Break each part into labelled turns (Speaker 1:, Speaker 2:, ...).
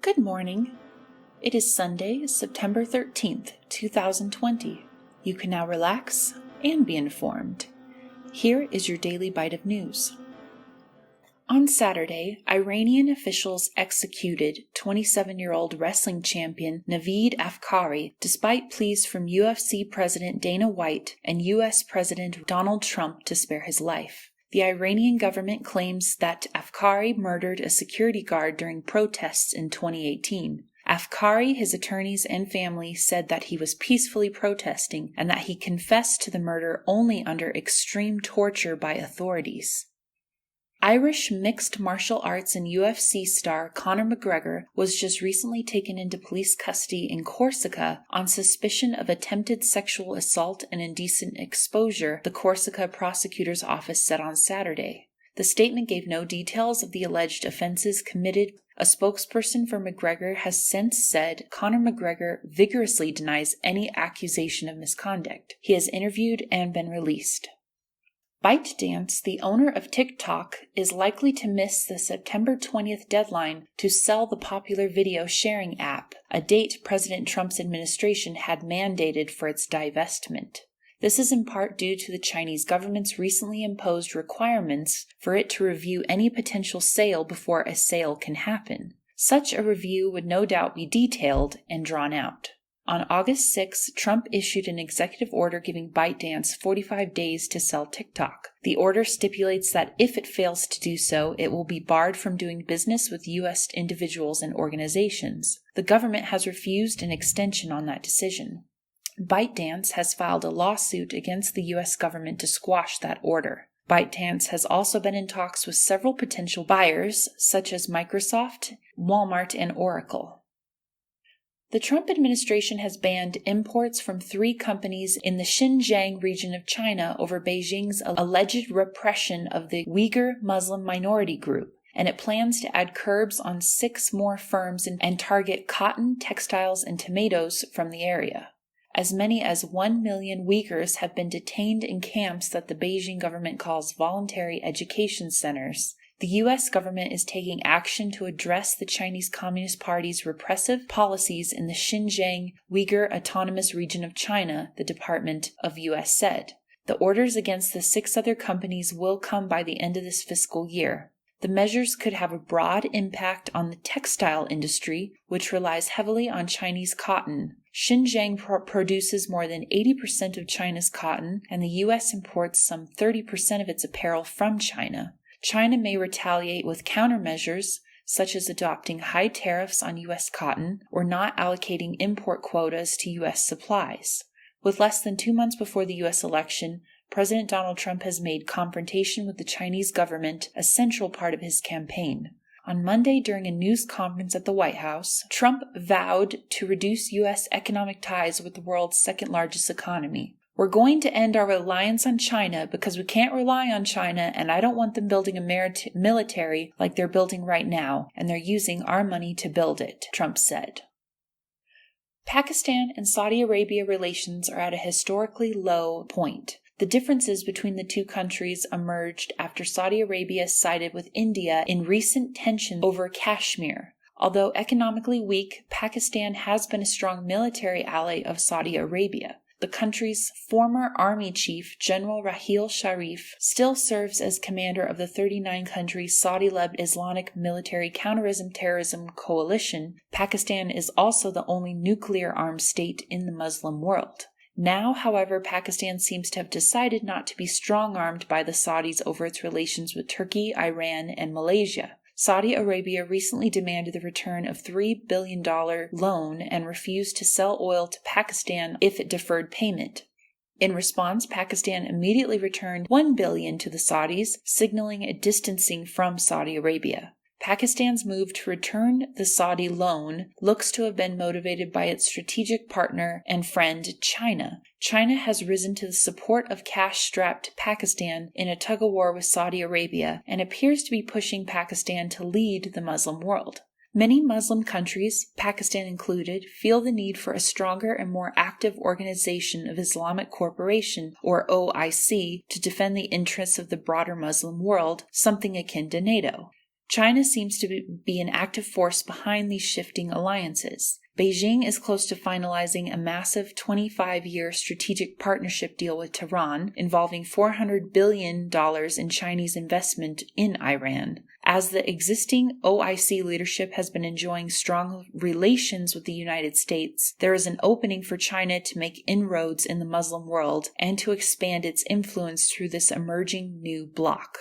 Speaker 1: Good morning. It is Sunday, September 13th, 2020. You can now relax and be informed. Here is your daily bite of news. On Saturday, Iranian officials executed 27-year-old wrestling champion Navid Afkari despite pleas from UFC President Dana White and U.S. President Donald Trump to spare his life. The Iranian government claims that Afkari murdered a security guard during protests in 2018. Afkari, his attorneys, and family said that he was peacefully protesting and that he confessed to the murder only under extreme torture by authorities. Irish mixed martial arts and UFC star Conor McGregor was just recently taken into police custody in Corsica on suspicion of attempted sexual assault and indecent exposure, the Corsica prosecutor's office said on Saturday. The statement gave no details of the alleged offenses committed. A spokesperson for McGregor has since said Conor McGregor vigorously denies any accusation of misconduct. He has interviewed and been released. ByteDance, the owner of TikTok, is likely to miss the September 20th deadline to sell the popular video sharing app, a date President Trump's administration had mandated for its divestment. This is in part due to the Chinese government's recently imposed requirements for it to review any potential sale before a sale can happen. Such a review would no doubt be detailed and drawn out. On August 6, Trump issued an executive order giving ByteDance 45 days to sell TikTok. The order stipulates that if it fails to do so, it will be barred from doing business with U.S. individuals and organizations. The government has refused an extension on that decision. ByteDance has filed a lawsuit against the U.S. government to squash that order. ByteDance has also been in talks with several potential buyers, such as Microsoft, Walmart, and Oracle. The Trump administration has banned imports from 3 companies in the Xinjiang region of China over Beijing's alleged repression of the Uighur Muslim minority group, and it plans to add curbs on 6 more firms and target cotton, textiles, and tomatoes from the area. As many as 1 million Uyghurs have been detained in camps that the Beijing government calls voluntary education centers. The U.S. government is taking action to address the Chinese Communist Party's repressive policies in the Xinjiang Uyghur Autonomous Region of China, the Department of U.S. said. The orders against the 6 other companies will come by the end of this fiscal year. The measures could have a broad impact on the textile industry, which relies heavily on Chinese cotton. Xinjiang produces more than 80% of China's cotton, and the U.S. imports some 30% of its apparel from China. China may retaliate with countermeasures, such as adopting high tariffs on U.S. cotton or not allocating import quotas to U.S. supplies. With less than 2 months before the U.S. election, President Donald Trump has made confrontation with the Chinese government a central part of his campaign. On Monday, during a news conference at the White House, Trump vowed to reduce U.S. economic ties with the world's second-largest economy. "We're going to end our reliance on China because we can't rely on China, and I don't want them building a military like they're building right now, and they're using our money to build it," Trump said. Pakistan and Saudi Arabia relations are at a historically low point. The differences between the 2 countries emerged after Saudi Arabia sided with India in recent tensions over Kashmir. Although economically weak, Pakistan has been a strong military ally of Saudi Arabia. The country's former army chief, General Raheel Sharif, still serves as commander of the 39-country Saudi-led Islamic military counterterrorism coalition. Pakistan is also the only nuclear-armed state in the Muslim world. Now, however, Pakistan seems to have decided not to be strong-armed by the Saudis over its relations with Turkey, Iran, and Malaysia. Saudi Arabia recently demanded the return of $3 billion loan and refused to sell oil to Pakistan if it deferred payment. In response, Pakistan immediately returned $1 billion to the Saudis, signaling a distancing from Saudi Arabia. Pakistan's move to return the Saudi loan looks to have been motivated by its strategic partner and friend, China. China has risen to the support of cash-strapped Pakistan in a tug-of-war with Saudi Arabia and appears to be pushing Pakistan to lead the Muslim world. Many Muslim countries, Pakistan included, feel the need for a stronger and more active Organization of Islamic Cooperation, or OIC, to defend the interests of the broader Muslim world, something akin to NATO. China seems to be an active force behind these shifting alliances. Beijing is close to finalizing a massive 25-year strategic partnership deal with Tehran, involving $400 billion in Chinese investment in Iran. As the existing OIC leadership has been enjoying strong relations with the United States, there is an opening for China to make inroads in the Muslim world and to expand its influence through this emerging new bloc.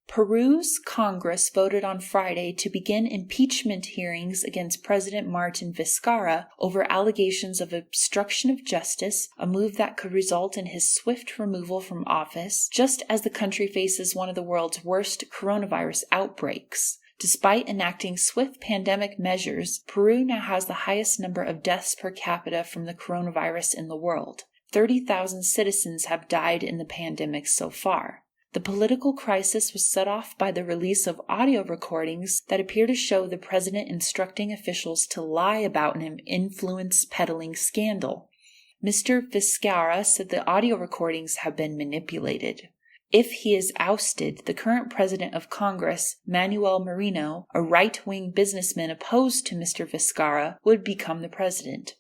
Speaker 1: Peru's Congress voted on Friday to begin impeachment hearings against President Martin Vizcarra over allegations of obstruction of justice, a move that could result in his swift removal from office, just as the country faces one of the world's worst coronavirus outbreaks. Despite enacting swift pandemic measures, Peru now has the highest number of deaths per capita from the coronavirus in the world. 30,000 citizens have died in the pandemic so far. The political crisis was set off by the release of audio recordings that appear to show the president instructing officials to lie about an influence peddling scandal. Mr. Vizcarra said the audio recordings have been manipulated. If he is ousted, the current president of Congress, Manuel Merino, a right-wing businessman opposed to Mr. Vizcarra, would become the president.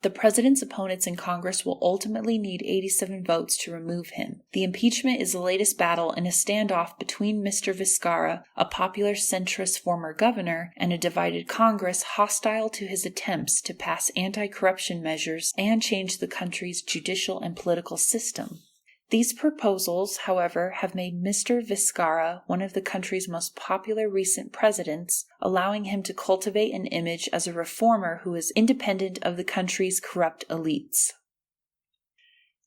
Speaker 1: The president's opponents in Congress will ultimately need 87 votes to remove him. The impeachment is the latest battle in a standoff between Mr. Vizcarra, a popular centrist former governor, and a divided Congress hostile to his attempts to pass anti-corruption measures and change the country's judicial and political system. These proposals, however, have made Mr. Vizcarra one of the country's most popular recent presidents, allowing him to cultivate an image as a reformer who is independent of the country's corrupt elites.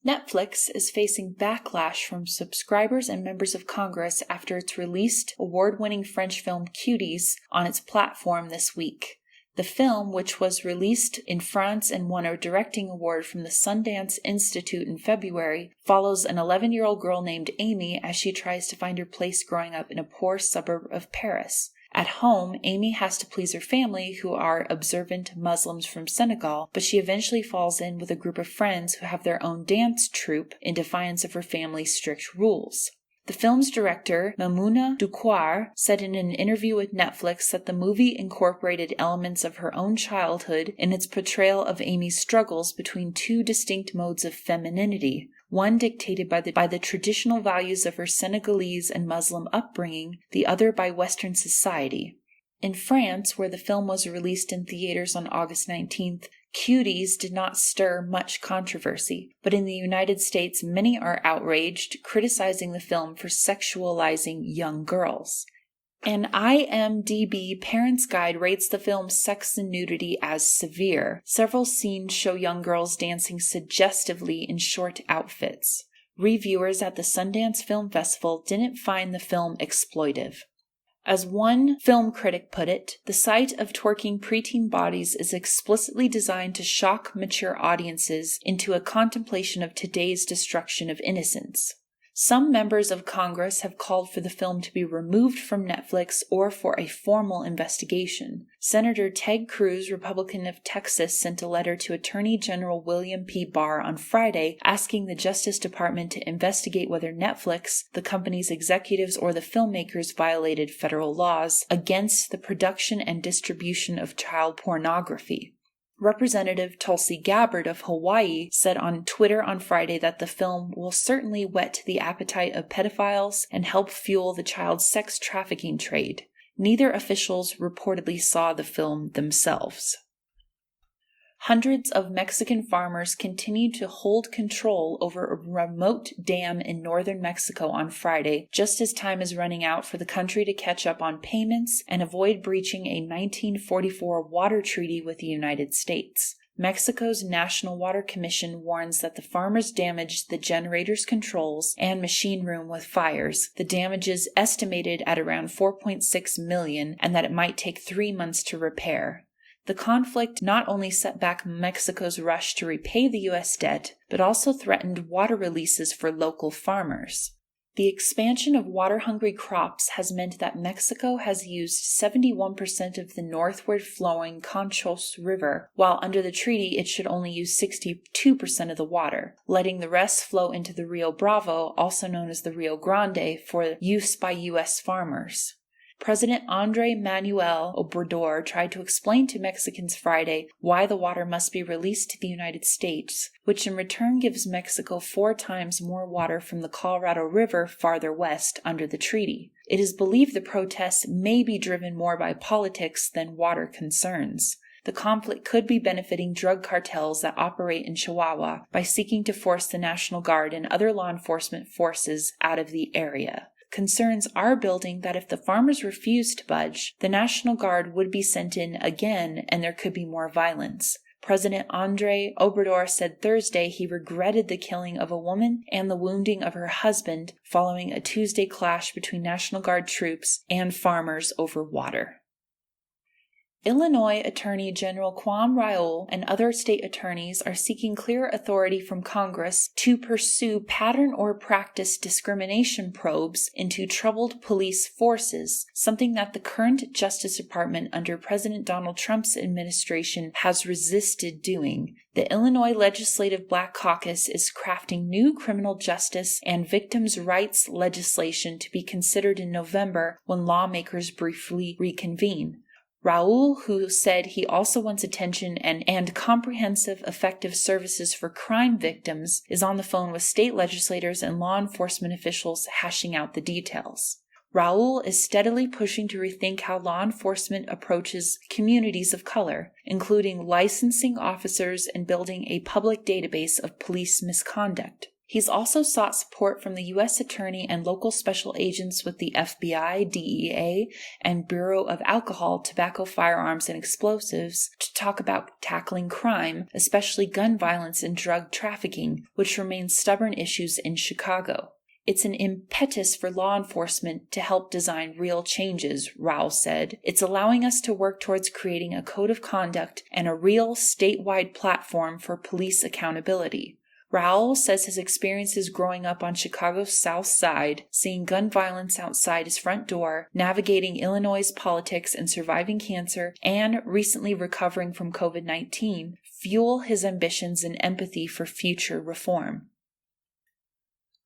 Speaker 1: Netflix is facing backlash from subscribers and members of Congress after it's released award-winning French film Cuties on its platform this week. The film, which was released in France and won a directing award from the Sundance Institute in February, follows an 11-year-old girl named Amy as she tries to find her place growing up in a poor suburb of Paris. At home, Amy has to please her family, who are observant Muslims from Senegal, but she eventually falls in with a group of friends who have their own dance troupe in defiance of her family's strict rules. The film's director, Maimouna Doucoure, said in an interview with Netflix that the movie incorporated elements of her own childhood in its portrayal of Amy's struggles between two distinct modes of femininity, one dictated by the traditional values of her Senegalese and Muslim upbringing, the other by Western society. In France, where the film was released in theaters on August 19th, Cuties did not stir much controversy, but in the United States many are outraged, criticizing the film for sexualizing young girls. An IMDb Parents Guide rates the film's sex and nudity as severe. Several scenes show young girls dancing suggestively in short outfits. Reviewers at the Sundance Film Festival didn't find the film exploitive. As one film critic put it, the sight of twerking preteen bodies is explicitly designed to shock mature audiences into a contemplation of today's destruction of innocence. Some members of Congress have called for the film to be removed from Netflix or for a formal investigation. Senator Ted Cruz, Republican of Texas, sent a letter to Attorney General William P. Barr on Friday asking the Justice Department to investigate whether Netflix, the company's executives, or the filmmakers violated federal laws against the production and distribution of child pornography. Representative Tulsi Gabbard of Hawaii said on Twitter on Friday that the film will certainly whet the appetite of pedophiles and help fuel the child sex trafficking trade. Neither officials reportedly saw the film themselves. Hundreds of Mexican farmers continue to hold control over a remote dam in northern Mexico on Friday, just as time is running out for the country to catch up on payments and avoid breaching a 1944 water treaty with the United States. Mexico's National Water Commission warns that the farmers damaged the generator's controls and machine room with fires, the damages estimated at around $4.6 million, and that it might take 3 months to repair. The conflict not only set back Mexico's rush to repay the U.S. debt, but also threatened water releases for local farmers. The expansion of water-hungry crops has meant that Mexico has used 71% of the northward flowing Conchos River, while under the treaty it should only use 62% of the water, letting the rest flow into the Rio Bravo, also known as the Rio Grande, for use by U.S. farmers. President Andrés Manuel Obrador tried to explain to Mexicans Friday why the water must be released to the United States, which in return gives Mexico 4 times more water from the Colorado River farther west under the treaty. It is believed the protests may be driven more by politics than water concerns. The conflict could be benefiting drug cartels that operate in Chihuahua by seeking to force the National Guard and other law enforcement forces out of the area. Concerns are building that if the farmers refuse to budge, the National Guard would be sent in again and there could be more violence. President Andrés Obrador said Thursday he regretted the killing of a woman and the wounding of her husband following a Tuesday clash between National Guard troops and farmers over water. Illinois Attorney General Kwame Raoul and other state attorneys are seeking clear authority from Congress to pursue pattern or practice discrimination probes into troubled police forces, something that the current Justice Department under President Donald Trump's administration has resisted doing. The Illinois Legislative Black Caucus is crafting new criminal justice and victims' rights legislation to be considered in November when lawmakers briefly reconvene. Raoul, who said he also wants attention and comprehensive, effective services for crime victims, is on the phone with state legislators and law enforcement officials hashing out the details. Raoul is steadily pushing to rethink how law enforcement approaches communities of color, including licensing officers and building a public database of police misconduct. He's also sought support from the U.S. Attorney and local special agents with the FBI, DEA, and Bureau of Alcohol, Tobacco, Firearms, and Explosives to talk about tackling crime, especially gun violence and drug trafficking, which remain stubborn issues in Chicago. It's an impetus for law enforcement to help design real changes, Raoul said. It's allowing us to work towards creating a code of conduct and a real statewide platform for police accountability. Raoul says his experiences growing up on Chicago's South Side, seeing gun violence outside his front door, navigating Illinois' politics and surviving cancer, and recently recovering from COVID-19, fuel his ambitions and empathy for future reform.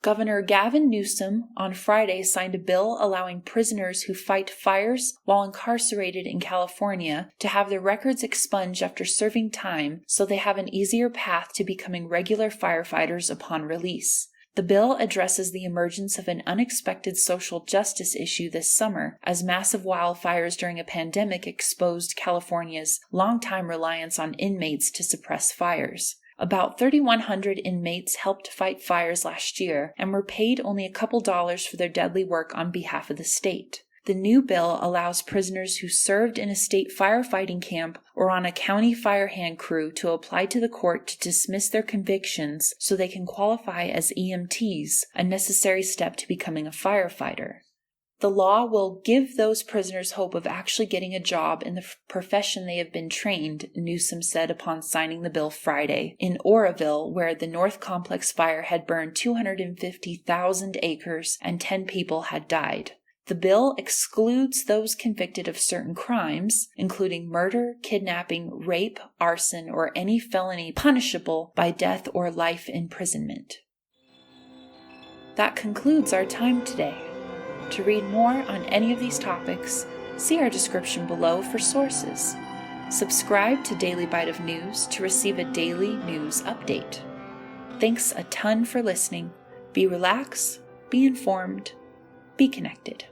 Speaker 1: Governor Gavin Newsom on Friday signed a bill allowing prisoners who fight fires while incarcerated in California to have their records expunged after serving time so they have an easier path to becoming regular firefighters upon release. The bill addresses the emergence of an unexpected social justice issue this summer as massive wildfires during a pandemic exposed California's longtime reliance on inmates to suppress fires. About 3,100 inmates helped fight fires last year and were paid only a couple dollars for their deadly work on behalf of the state. The new bill allows prisoners who served in a state firefighting camp or on a county fire hand crew to apply to the court to dismiss their convictions so they can qualify as EMTs, a necessary step to becoming a firefighter. The law will give those prisoners hope of actually getting a job in the profession they have been trained, Newsom said upon signing the bill Friday in Oroville, where the North Complex fire had burned 250,000 acres and 10 people had died. The bill excludes those convicted of certain crimes, including murder, kidnapping, rape, arson, or any felony punishable by death or life imprisonment. That concludes our time today. To read more on any of these topics, see our description below for sources. Subscribe to Daily Bite of News to receive a daily news update. Thanks a ton for listening. Be relaxed, be informed, be connected.